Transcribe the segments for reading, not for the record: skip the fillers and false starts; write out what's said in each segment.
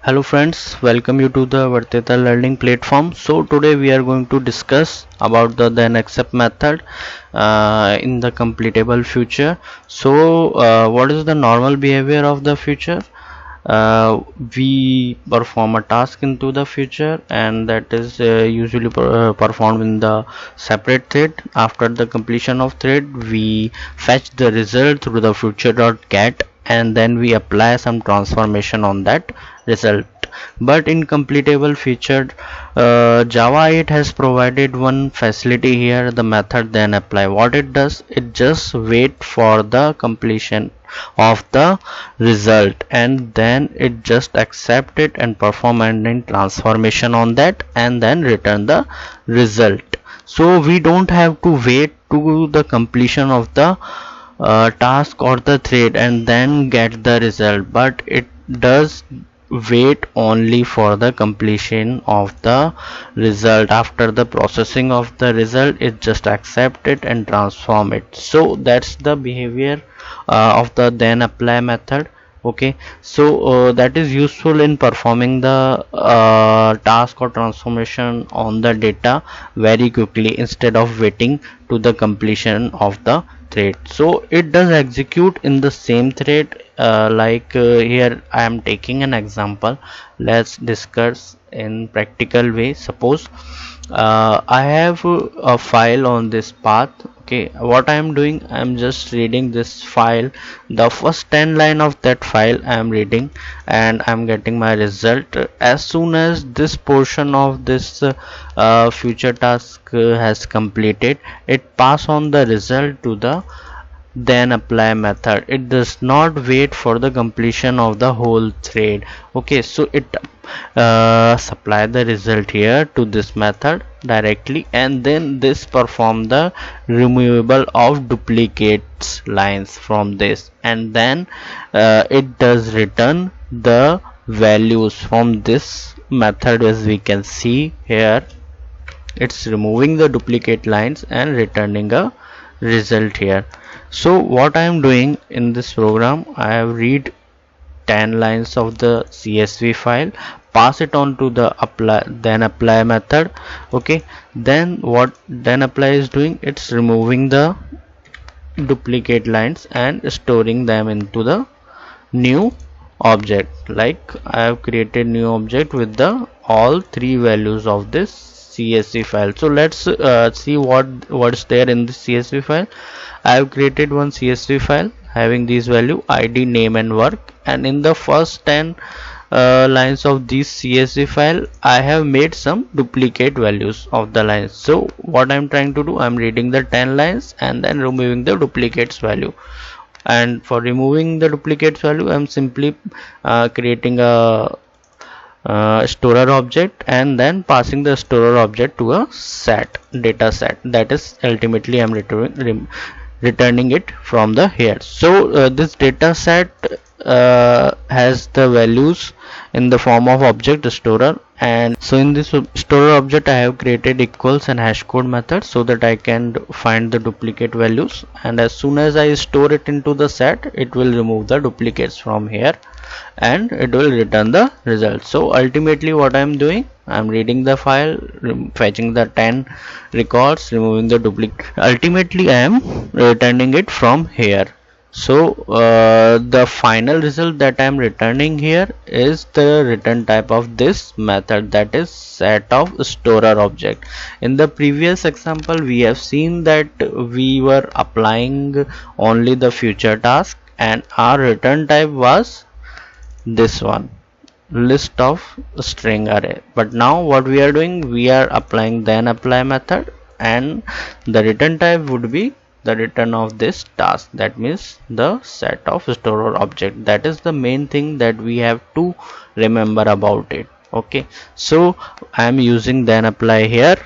Hello friends, welcome you to the Varteta learning platform. So today we are going to discuss about the then accept method in the completable future. What is the normal behavior of the future? We perform a task into the future, and that is usually performed in the separate thread. After the completion of thread, we fetch the result through the future.get, and then we apply some transformation on that result. But in completable feature, Java 8 has provided one facility here, the method then apply. What it does, it just wait for the completion of the result, and then it just accept it and perform an transformation on that, and then return the result. So we don't have to wait to the completion of the task or the thread and then get the result, but it does wait only for the completion of the result. After the processing of the result, it just accept it and transform it. So that's the behavior of the then apply method. Okay, that is useful in performing the task or transformation on the data very quickly instead of waiting to the completion of the thread. So it does execute in the same thread. Here I am taking an example. Let's discuss in practical way. Suppose I have a file on this path. Okay, what I am doing, I am just reading this file, the first 10 line of that file I am reading, and I am getting my result. As soon as this portion of this future task has completed, it pass on the result to the then apply method. It does not wait for the completion of the whole thread. Okay, so it supply the result here to this method directly, and then this perform the removal of duplicates lines from this, and then it does return the values from this method. As we can see here, it's removing the duplicate lines and returning a result here. So what I am doing in this program, I have read 10 lines of the CSV file, pass it on to the apply method. Okay, then what then apply is doing, it's removing the duplicate lines and storing them into the new object. Like I have created new object with the all three values of this CSV file. So let's see what's there in the CSV file. I have created one CSV file having these value ID, name and work, and in the first 10 lines of this CSV file I have made some duplicate values of the lines. So what I'm trying to do, I'm reading the 10 lines and then removing the duplicates value. And for removing the duplicates value, I'm simply creating a storer object and then passing the storer object to a set data set. That is ultimately I'm returning it from the here. So this data set has the values in the form of object storer, and so in this storer object I have created equals and hash code method so that I can find the duplicate values, and as soon as I store it into the set, it will remove the duplicates from here and it will return the result. So ultimately what I am doing, I am reading the file, fetching the 10 records, removing the duplicate, ultimately I am returning it from here. So the final result that I am returning here is the return type of this method, that is set of storer object. In the previous example we have seen that we were applying only the future task and our return type was this one, list of string array. But now what we are doing, we are applying then apply method, and the return type would be the return of this task, that means the set of storer object. That is the main thing that we have to remember about it. Okay, so I am using then apply here,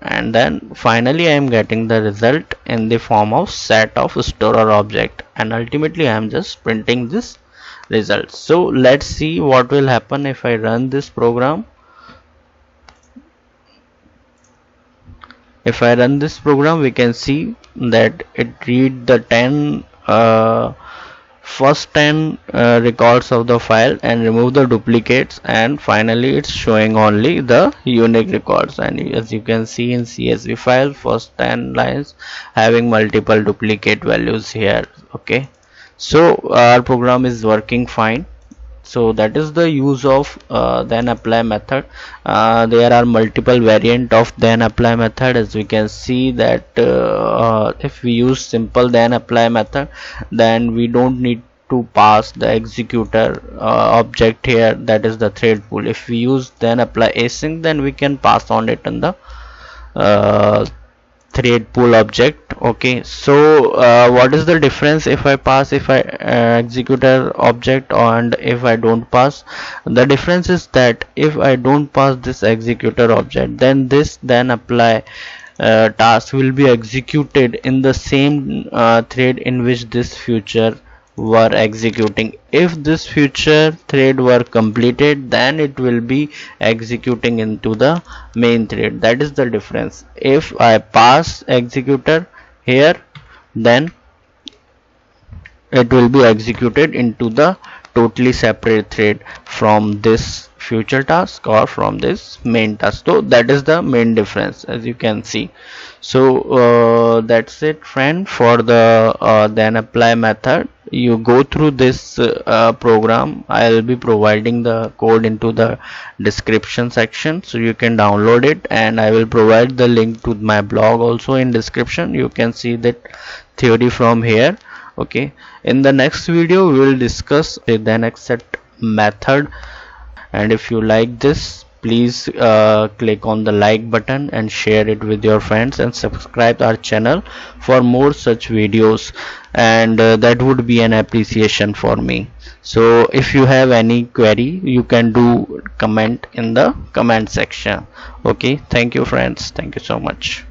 and then finally I am getting the result in the form of set of storer object, and ultimately I am just printing this result. So let's see what will happen if I run this program. If I run this program, we can see that it read the 10 first 10 records of the file and remove the duplicates, and finally it's showing only the unique records. And as you can see in CSV file, first 10 lines having multiple duplicate values here. Okay, so our program is working fine. So that is the use of then apply method. There are multiple variant of then apply method. As we can see that if we use simple then apply method, then we don't need to pass the executor object here, that is the thread pool. If we use then apply async, then we can pass on it in the uh, thread pool object. Okay, so what is the difference if I pass, if I executor object, and if I don't pass? The difference is that if I don't pass this executor object, then this then apply task will be executed in the same thread in which this future were executing. If this future thread were completed, then it will be executing into the main thread. That is the difference. If I pass executor here, then it will be executed into the totally separate thread from this future task or from this main task. So that is the main difference, as you can see. So that's it, friend, for the then apply method. You go through this program. I'll be providing the code into the description section, so you can download it, and I will provide the link to my blog also in description. You can see that theory from here. Okay, in the next video we will discuss the then accept method. And if you like this, please click on the like button and share it with your friends, and subscribe our channel for more such videos, and that would be an appreciation for me. So if you have any query, you can do comment in the comment section. Okay, thank you friends, thank you so much.